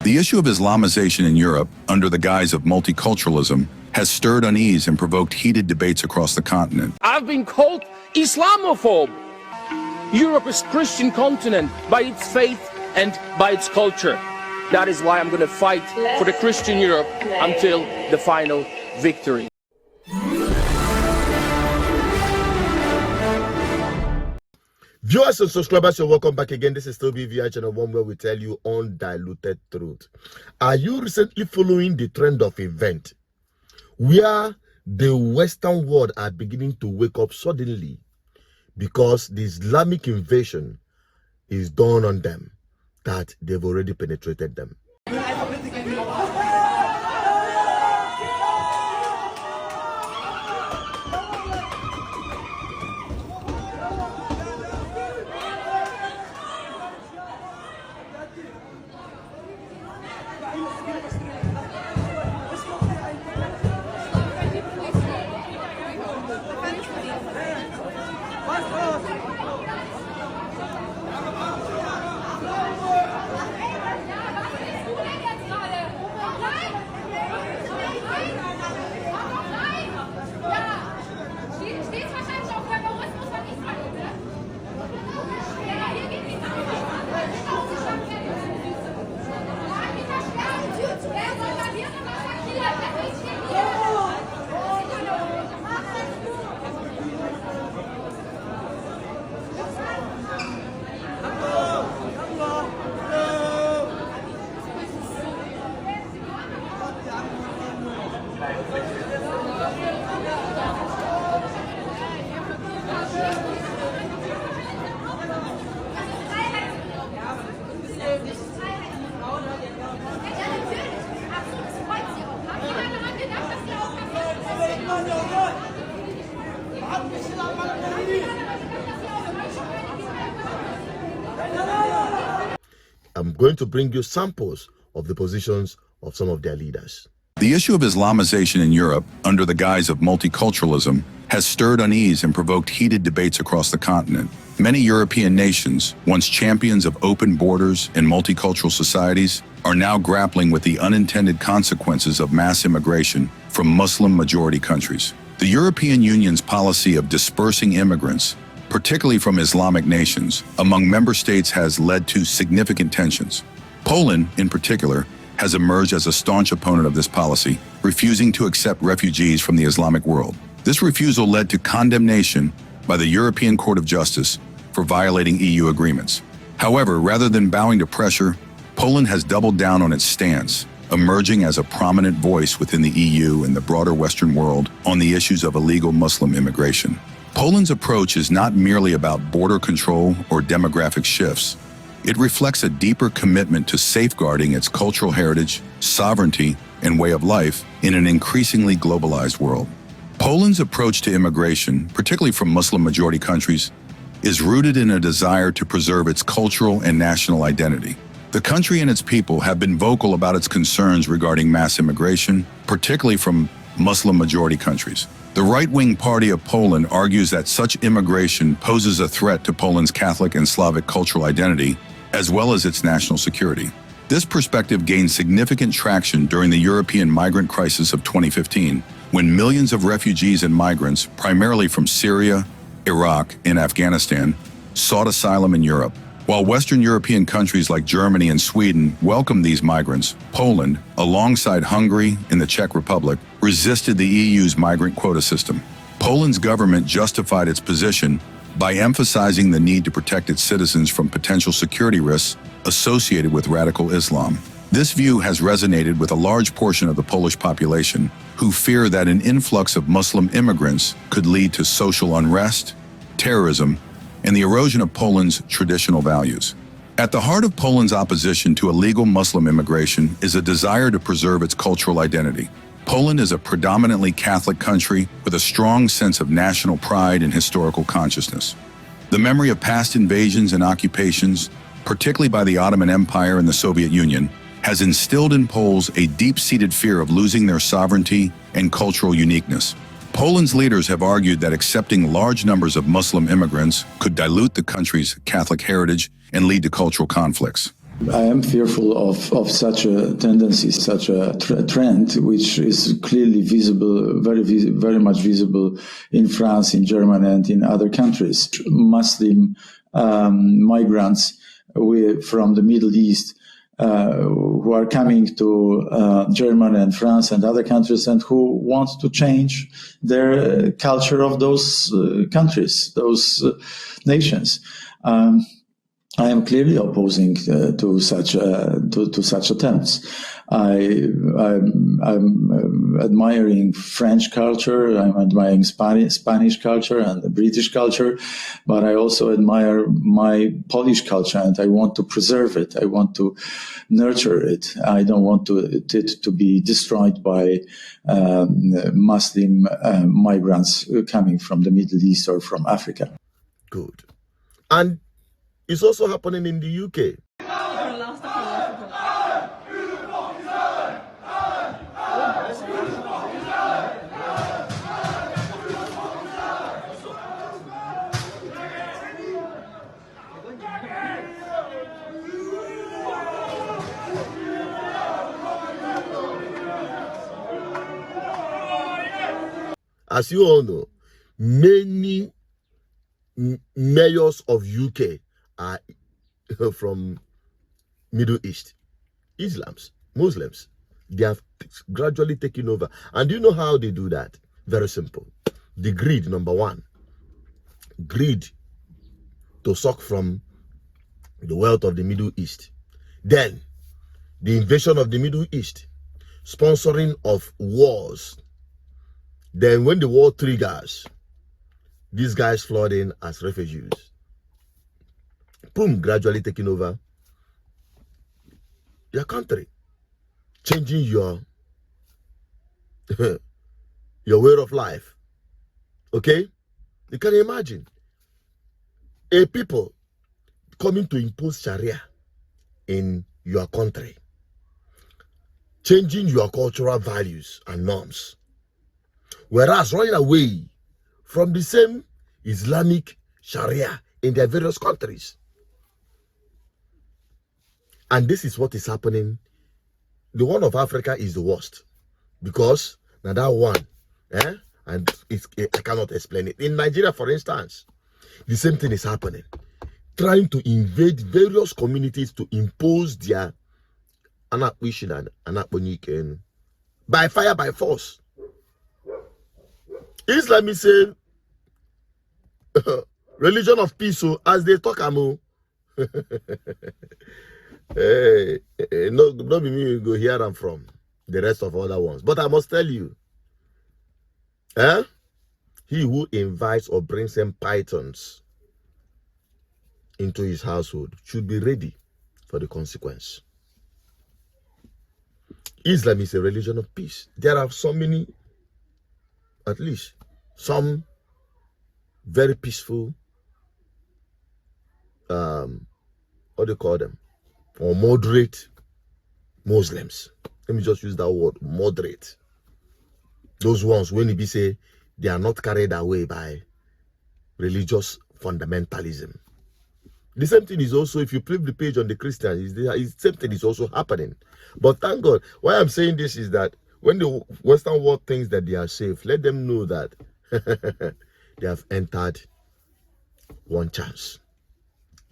The issue of Islamization in Europe, under the guise of multiculturalism, has stirred unease and provoked heated debates across the continent. I've been called Islamophobe. Europe is a Christian continent by its faith and by its culture. That is why I'm going to fight for the Christian Europe until the final victory. Viewers and subscribers, you're welcome back again. This is still BVI Channel 1, where we tell you undiluted truth. Are you recently following the trend of event where the Western world are beginning to wake up suddenly because the Islamic invasion is done on them, that they've already penetrated them? I'm going to bring you samples of the positions of some of their leaders. The issue of Islamization in Europe, under the guise of multiculturalism, has stirred unease and provoked heated debates across the continent. Many European nations, once champions of open borders and multicultural societies, are now grappling with the unintended consequences of mass immigration from Muslim-majority countries. The European Union's policy of dispersing immigrants, particularly from Islamic nations, among member states has led to significant tensions. Poland, in particular, has emerged as a staunch opponent of this policy, refusing to accept refugees from the Islamic world. This refusal led to condemnation by the European Court of Justice for violating EU agreements. However, rather than bowing to pressure, Poland has doubled down on its stance, emerging as a prominent voice within the EU and the broader Western world on the issues of illegal Muslim immigration. Poland's approach is not merely about border control or demographic shifts. It reflects a deeper commitment to safeguarding its cultural heritage, sovereignty, and way of life in an increasingly globalized world. Poland's approach to immigration, particularly from Muslim-majority countries, is rooted in a desire to preserve its cultural and national identity. The country and its people have been vocal about its concerns regarding mass immigration, particularly from Muslim-majority countries. The right-wing party of Poland argues that such immigration poses a threat to Poland's Catholic and Slavic cultural identity, as well as its national security. This perspective gained significant traction during the European migrant crisis of 2015, when millions of refugees and migrants, primarily from Syria, Iraq, and Afghanistan, sought asylum in Europe. While Western European countries like Germany and Sweden welcomed these migrants, Poland, alongside Hungary and the Czech Republic, resisted the EU's migrant quota system. Poland's government justified its position by emphasizing the need to protect its citizens from potential security risks associated with radical Islam. This view has resonated with a large portion of the Polish population, who fear that an influx of Muslim immigrants could lead to social unrest, terrorism, and the erosion of Poland's traditional values. At the heart of Poland's opposition to illegal Muslim immigration is a desire to preserve its cultural identity. Poland is a predominantly Catholic country with a strong sense of national pride and historical consciousness. The memory of past invasions and occupations, particularly by the Ottoman Empire and the Soviet Union, has instilled in Poles a deep-seated fear of losing their sovereignty and cultural uniqueness. Poland's leaders have argued that accepting large numbers of Muslim immigrants could dilute the country's Catholic heritage and lead to cultural conflicts. I am fearful of such a tendency, such a trend, which is clearly visible, very much visible in France, in Germany, and in other countries. Muslim migrants from the Middle East who are coming to Germany and France and other countries, and who want to change their culture of those countries, those nations. I am clearly opposing to such attempts. I'm admiring French culture. I'm admiring Spanish culture and the British culture, but I also admire my Polish culture, and I want to preserve it. I want to nurture it. I don't want it to be destroyed by Muslim migrants coming from the Middle East or from Africa. Good. And it's also happening in the UK. As you all know, many mayors of UK are from Middle East, Muslims. They have gradually taken over. And do you know how they do that? Very simple. The greed, number one. Greed to suck from the wealth of the Middle East. Then, the invasion of the Middle East. Sponsoring of wars. Then when the war triggers, these guys flood in as refugees. Boom, gradually taking over your country, changing your your way of life. Okay? You can imagine a people coming to impose Sharia in your country, changing your cultural values and norms, whereas running away from the same Islamic Sharia in their various countries. And this is what is happening. The one of Africa is the worst, because now that one, and I cannot explain it. In Nigeria, for instance, the same thing is happening, trying to invade various communities to impose their anakwishin and anakboniken by fire, by force. Islam is a religion of peace, so as they talk, hey, no be me you go hear them from the rest of other ones. But I must tell you, he who invites or brings in pythons into his household should be ready for the consequence. Islam is a religion of peace. There are so many, at least some very peaceful, what do you call them, or moderate Muslims. Let me just use that word, moderate. Those ones, when you say they are not carried away by religious fundamentalism. The same thing is also, if you flip the page on the Christians, the same thing is also happening. But thank God, why I'm saying this is that when the Western world thinks that they are safe, let them know that they have entered one chance.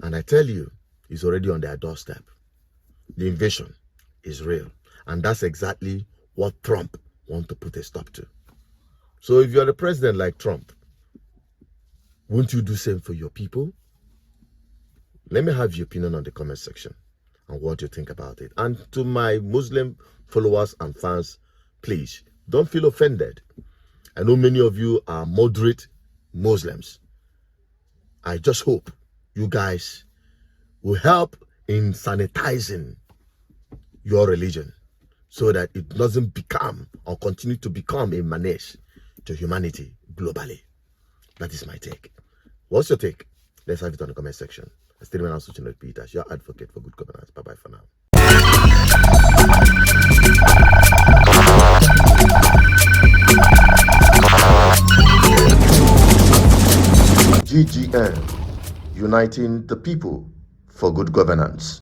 And I tell you, it's already on their doorstep. The invasion is real. And that's exactly what Trump wants to put a stop to. So if you're a president like Trump, won't you do the same for your people? Let me have your opinion on the comment section and what you think about it. And to my Muslim followers and fans, please don't feel offended. I know many of you are moderate Muslims. I just hope you guys will help in sanitizing your religion so that it doesn't become or continue to become a menace to humanity globally. That is my take. What's your take? Let's have it on the comment section. I still remain Suchinot Peters, your advocate for good governance. Bye-bye for now. GGN, uniting the people for good governance.